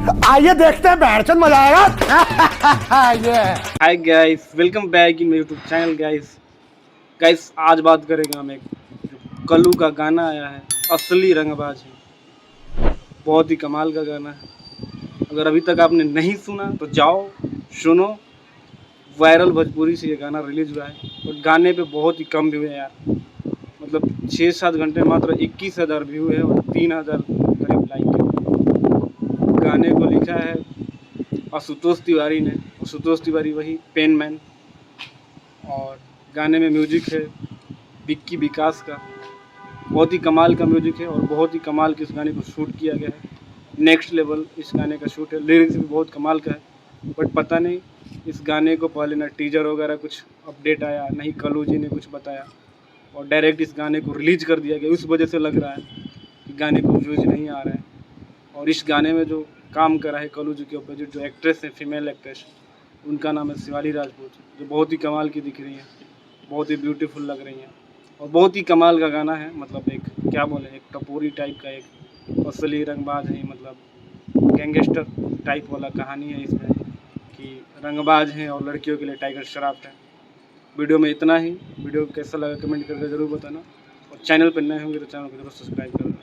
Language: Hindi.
आइए देखते हैं बैठचंद मजा आएगा। ये hi guys, welcome back in my YouTube channel guys आज बात करेंगे हम एक जो कल्लू का गाना आया है, असली रंगबाज है। बहुत ही कमाल का गाना है। अगर अभी तक आपने नहीं सुना तो जाओ सुनो। वायरल भोजपुरी से ये गाना रिलीज हुआ है और गाने पे बहुत ही कम व्यू है यार। मतलब 6-7 घंटे मात्र 21,000 व्यू है और 3,000 करीब लाइक है। गाने को लिखा है आशुतोष तिवारी ने। आशुतोष तिवारी वही पेन मैन। और गाने में म्यूजिक है विक्की विकास का। बहुत ही कमाल का म्यूजिक है और बहुत ही कमाल के इस गाने को शूट किया गया है। नेक्स्ट लेवल इस गाने का शूट है। लिरिक्स भी बहुत कमाल का है। बट पता नहीं इस गाने को पहले ना टीजर वगैरह कुछ अपडेट आया, नहीं कल्लू जी ने कुछ बताया और डायरेक्ट इस गाने को रिलीज कर दिया गया। उस वजह से लग रहा है कि गाने को व्यूज नहीं आ रहा है। और इस गाने में जो काम करा है कल्लू जी के अपोजिट जो एक्ट्रेस है, फीमेल एक्ट्रेस, उनका नाम है शिवाली राजपूत, जो बहुत ही कमाल की दिख रही है, बहुत ही ब्यूटीफुल लग रही हैं और बहुत ही कमाल का गाना है। मतलब एक क्या बोले, एक टपोरी टाइप का, एक असली रंगबाज है, मतलब गैंगस्टर टाइप वाला कहानी है इसमें कि रंगबाज हैं और लड़कियों के लिए टाइगर श्रॉफ है। वीडियो में इतना ही। वीडियो कैसा लगा कमेंट करके ज़रूर बताना और चैनल पर नए होंगे तो चैनल को जरूर सब्सक्राइब करना।